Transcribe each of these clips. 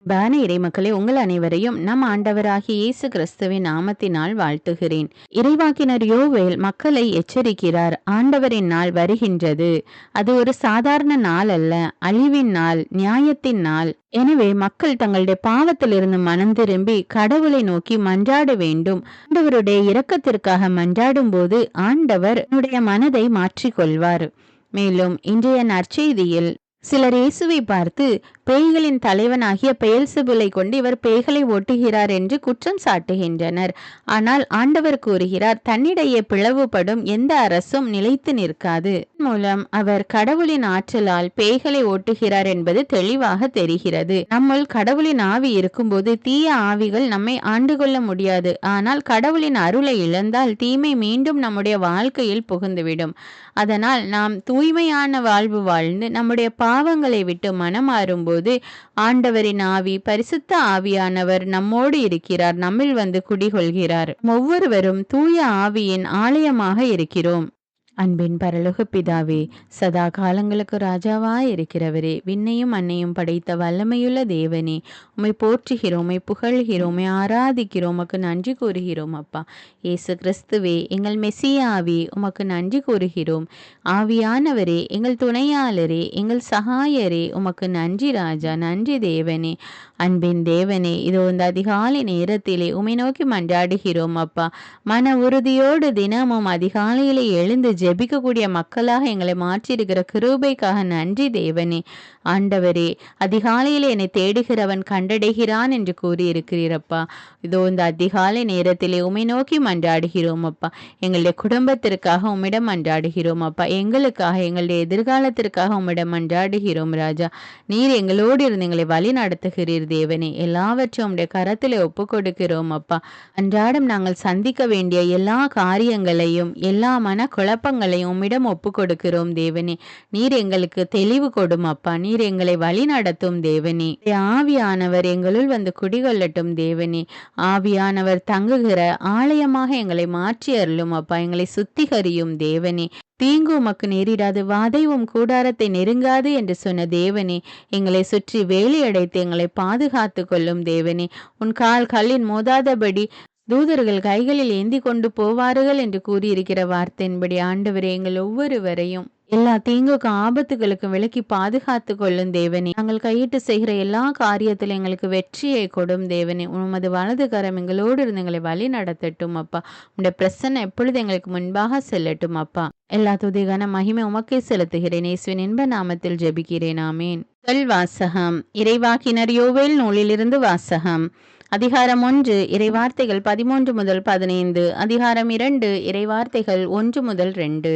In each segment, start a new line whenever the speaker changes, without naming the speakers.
இறைமக்களே, உங்கள் அனைவரையும் நம் ஆண்டவராகிய இயேசு கிறிஸ்துவின் நாமத்தினால் வாழ்த்துகிறேன். இறைவாக்கினர் யோவேல் மக்களை எச்சரிக்கிறார். ஆண்டவரின் நாள் வருகின்றது. அது ஒரு சாதாரண நாள் அல்ல, அழிவின் நாள், நியாயத்தின் நாள். எனவே மக்கள் தங்களுடைய பாவத்திலிருந்து மனம் திரும்பி கடவுளை நோக்கி மன்றாட வேண்டும். ஆண்டவருடைய இரக்கத்திற்காக மன்றாடும் போது ஆண்டவர் தன்னுடைய மனதை மாற்றிக்கொள்வார். மேலும் இன்றைய நற்செய்தியில் சிலர் இயேசுவை பார்த்து, பேய்களின் தலைவனாகிய பெயல்செபூலை கொண்டு இவர் பேய்களை ஓட்டுகிறார் என்று குற்றம் சாட்டுகின்றனர். ஆனால் ஆண்டவர் கூறுகிறார், தன்னிடையே பிளவுபடும் எந்த அரசும் நிலைத்து நிற்காது. மூலம் அவர் கடவுளின் ஆற்றலால் பேய்களை ஓட்டுகிறார் என்பது தெளிவாக தெரிகிறது. நம்முள் கடவுளின் ஆவி இருக்கும்போது தீய ஆவிகள் நம்மை ஆண்டு கொள்ள முடியாது. ஆனால் கடவுளின் அருளை இழந்தால் தீமை மீண்டும் நம்முடைய வாழ்க்கையில் புகுந்துவிடும். அதனால் நாம் தூய்மையான வாழ்வு வாழ்ந்து நம்முடைய பாவங்களை விட்டு மனமாறும்போது ஆண்டவரின் ஆவி, பரிசுத்த ஆவியானவர் நம்மோடு இருக்கிறார், நம்மில் வந்து குடிகொள்கிறார். ஒவ்வொருவரும் தூய ஆவியின் ஆலயமாக இருக்கிறோம். அன்பின் பரலோக பிதாவே, சதா காலங்களுக்கு ராஜாவாய் இருக்கிறவரே, விண்ணையும் மண்ணையும் படைத்த வல்லமையுள்ள தேவனே, உம்மை போற்றுகிறோம், உம்மை புகழ்கிறோம், உம்மை ஆராதிக்கிறோம், உமக்கு நன்றி கூறுகிறோம். அப்பா இயேசு கிறிஸ்துவே, எங்கள் மெசியாவே, உமக்கு நன்றி கூறுகிறோம். ஆவியானவரே, எங்கள் துணையாளரே, எங்கள் சகாயரே, உமக்கு நன்றி ராஜா, நன்றி தேவனே. அன்பின் தேவனே, இதோ இந்த அதிகாலை நேரத்திலே உம்மை நோக்கி மன்றாடுகிறோம். அப்பா, மன உறுதியோடு தினமும் அதிகாலையிலே எழுந்து ஜெபிக்கக்கூடிய மக்களாக எங்களை மாற்றியிருக்கிற கிருபைக்காக நன்றி தேவனே. ஆண்டவரே, அதிகாலையில் என்னை தேடுகிறவன் கண்டடைகிறான் என்று கூறியிருக்கிறீரப்பா. இதோ இந்த அதிகாலை நேரத்திலே உம்மை நோக்கி மன்றாடுகிறோம் அப்பா. எங்களுடைய குடும்பத்திற்காக உம்மிடம் மன்றாடுகிறோம் அப்பா. எங்களுக்காக, எங்களுடைய எதிர்காலத்திற்காக உம்மிடம் மன்றாடுகிறோம் ராஜா. நீர் எங்களோடு இருந்து எங்களை வழி நடத்துகிறீர் தேவனே. எல்லாவற்றையும் உம்முடைய கரத்திலே ஒப்பு கொடுக்கிறோம் அப்பா. அன்றாடம் நாங்கள் சந்திக்க வேண்டிய எல்லா காரியங்களையும், எல்லா மன குழப்பங்களையும் உம்மிடம் ஒப்பு கொடுக்கிறோம் தேவனே. நீர் எங்களுக்கு தெளிவு கொடும் அப்பா. நீர் எங்களை வழி நடத்தும் தேவனே. ஆவியானவர் எங்களுள் வந்து குடிகொள்ளட்டும் தேவனே. ஆவியானவர் தங்குகிற ஆலயமாக எங்களை மாற்றி அருளும் அப்பா. எங்களை சுத்திகரியும் தேவனே. தீங்கு உமக்கு நேரிடாது, வாதைவும் கூடாரத்தை நெருங்காது என்று சொன்ன தேவனே, எங்களை சுற்றி வேலி அடைத்து எங்களை பாதுகாத்து கொள்ளும் தேவனே. உன் கால் கல்லின் மோதாதபடி தூதர்கள் கைகளில் ஏந்தி கொண்டு போவார்கள் என்று கூறியிருக்கிற வார்த்தையின்படி ஆண்டவரே, எங்கள் ஒவ்வொருவரையும் எல்லா தீங்குக்கும் ஆபத்துகளுக்கும் விலக்கி பாதுகாத்து கொள்ளும் தேவனே. நாங்கள் கையிட்டு செய்கிற எல்லா காரியத்திலும் எங்களுக்கு வெற்றியை கொடும் தேவனே. உமது வலது கரம் எங்களோடு இருந்து எங்களை வழி நடத்தட்டும் அப்பா. உடைய பிரசன்னம் எப்பொழுது எங்களுக்கு முன்பாக செல்லட்டும் அப்பா. எல்லா துதிகான மகிமை உமக்கே செலுத்துகிறேன். இயேசுவின் இன்ப நாமத்தில் ஜெபிக்கிறேன், ஆமேன். வாசகம். இறைவாக்கினர் யோவேல் நூலிலிருந்து வாசகம். அதிகாரம் 1 இறைவார்த்தைகள் 13 முதல் 15. அதிகாரம் 2 இறைவார்த்தைகள் 1 முதல் 2.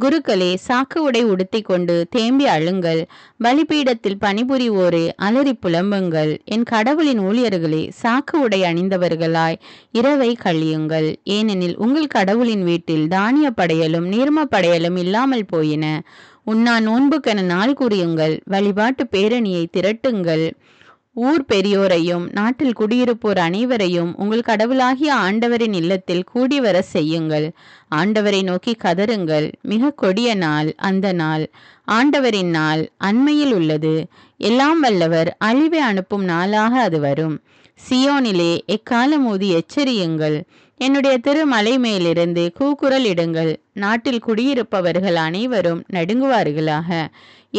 குருக்களே, சாக்கு உடை உடுத்தி கொண்டு தேம்பி அழுங்கள். பலிபீடத்தில் பணிபுரிவோரே, அலறி புலம்புங்கள். என் கடவுளின் ஊழியர்களே, சாக்கு உடை அணிந்தவர்களாய் இரவை கழியுங்கள். ஏனெனில் உங்கள் கடவுளின் வீட்டில் தானிய படையலும் நீர்ம படையலும் இல்லாமல் போயின. உண்ணா நோன்புக்கென நாள் குறியுங்கள். வழிபாட்டு பேரணியை திரட்டுங்கள். ஊர் பெரியோரையும் நாட்டில் குடியிருப்போர் அனைவரையும் உங்கள் கடவுளாகிய ஆண்டவரின் இல்லத்தில் கூடி வர செய்யுங்கள். ஆண்டவரை நோக்கி கதறுங்கள். மிக கொடிய நாள் அந்த நாள். ஆண்டவரின் நாள் அண்மையில் உள்ளது. எல்லாம் வல்லவர் அழிவை அனுப்பும் நாளாக அது வரும். சியோனிலே எக்காலம் ஊதி எச்சரியுங்கள். என்னுடைய திருமலை மேலிருந்து கூக்குரல் இடுங்கள். நாட்டில் குடியிருப்பவர்கள் அனைவரும் நடுங்குவார்களாக.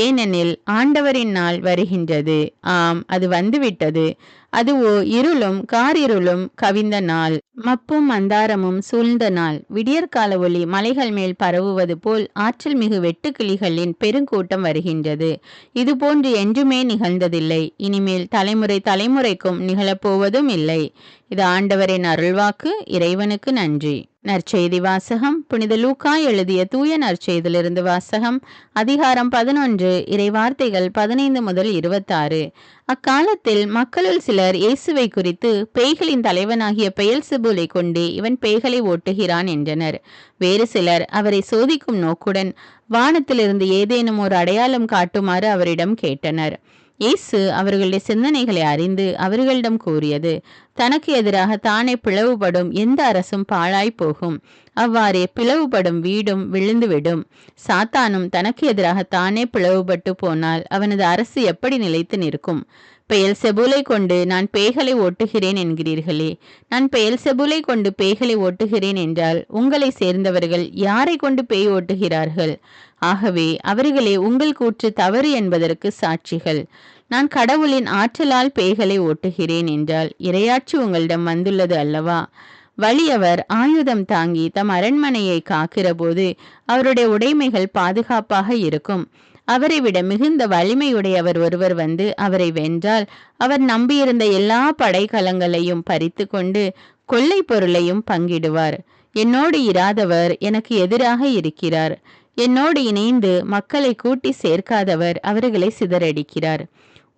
ஏனெனில் ஆண்டவரின் நாள் வருகின்றது. ஆம், அது வந்துவிட்டது. அதுவோ இருளும் காரிருளும் கவிந்த நாள், மப்பும் மந்தாரமும் சூழ்ந்த நாள். விடியற்கால ஒளி மலைகள் மேல் பரவுவது போல் ஆற்றல் மிகு வெட்டுக்கிளிகளின் பெருங்கூட்டம் வருகின்றது. இதுபோன்று என்றுமே நிகழ்ந்ததில்லை, இனிமேல் தலைமுறை தலைமுறைக்கும் நிகழப்போவதும் இல்லை. இது ஆண்டவரின் அருள்வாக்கு. இறைவனுக்கு நன்றி. நற்செய்தி வாசகம். புனித லூக்கா எழுதிய தூய நற்செய்தியிலிருந்து வாசகம். அதிகாரம் 11 இறைவார்த்தைகள் 15 முதல் 26. அக்காலத்தில் மக்களுள் சிலர் இயேசுவை குறித்து, பேய்களின் தலைவனாகிய பெயல்செபூலை கொண்டே இவன் பேய்களை ஓட்டுகிறான் என்றனர். வேறு சிலர் அவரை சோதிக்கும் நோக்குடன் வானத்திலிருந்து ஏதேனும் ஒரு அடையாளம் காட்டுமாறு அவரிடம் கேட்டனர். இயேசு அவர்களுடைய சிந்தனைகளை அறிந்து அவர்களிடம் கூறியது, தனக்கு எதிராக தானே பிளவுபடும் எந்த அரசும் பாழாய் போகும். அவ்வாறே பிளவுபடும் வீடும் விழுந்துவிடும். சாத்தானும் தனக்கு எதிராக தானே பிளவுபட்டு போனால் அவனது அரசு எப்படி நிலைத்து நிற்கும்? பெயல்செபூலை கொண்டு நான் பேய்களை ஓட்டுகிறேன் என்கிறீர்களே. நான் பெயல்செபூலை கொண்டு பேய்களை ஓட்டுகிறேன் என்றால் உங்களை சேர்ந்தவர்கள் யாரை கொண்டு பேய் ஓட்டுகிறார்கள்? ஆகவே அவர்களே உங்கள் கூற்று தவறு என்பதற்கு சாட்சிகள். நான் கடவுளின் ஆற்றலால் பேய்களை ஓட்டுகிறேன் என்றால் இறையாட்சி உங்களிடம் வந்துள்ளது அல்லவா? வலியவர் ஆயுதம் தாங்கி தம் அரண்மனையை காக்கிற போது அவருடைய உடைமைகள் பாதுகாப்பாக இருக்கும். அவரை விட மிகுந்த வலிமையுடையவர் ஒருவர் வந்து அவரை வென்றால் அவர் நம்பியிருந்த எல்லா படைக்கலங்களையும் பறித்து கொண்டு கொள்ளை பொருளையும் பங்கிடுவார். என்னோடு இராதவர் எனக்கு எதிராக இருக்கிறார். என்னோடு இணைந்து மக்களை கூட்டி சேர்க்காதவர் அவர்களை சிதறடிக்கிறார்.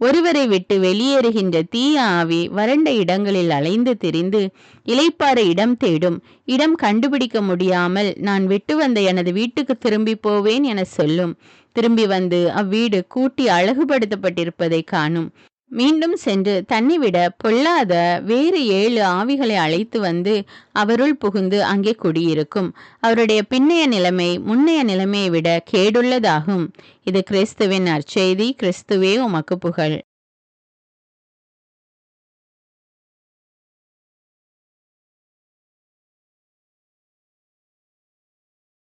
ஒருவரை விட்டு வெளியேறுகின்ற தீய ஆவி வறண்ட இடங்களில் அலைந்து திரிந்து இளைப்பாற இடம் தேடும். இடம் கண்டுபிடிக்க முடியாமல் நான் விட்டு வந்த எனது வீட்டுக்கு திரும்பி போவேன் என சொல்லும். திரும்பி வந்து அவ்வீடு கூட்டி அழகுபடுத்தப்பட்டிருப்பதை காணும். மீண்டும் சென்று தன்னைவிட பொல்லாத வேறு 7 ஆவிகளை அழைத்து வந்து அவருள் புகுந்து அங்கே குடியிருக்கும். அவருடைய பின்னைய நிலைமை முன்னைய நிலைமையை விட கேடுள்ளதாகும். இது கிறிஸ்துவின் நற்செய்தி. கிறிஸ்துவே உமக்கு புகழ்.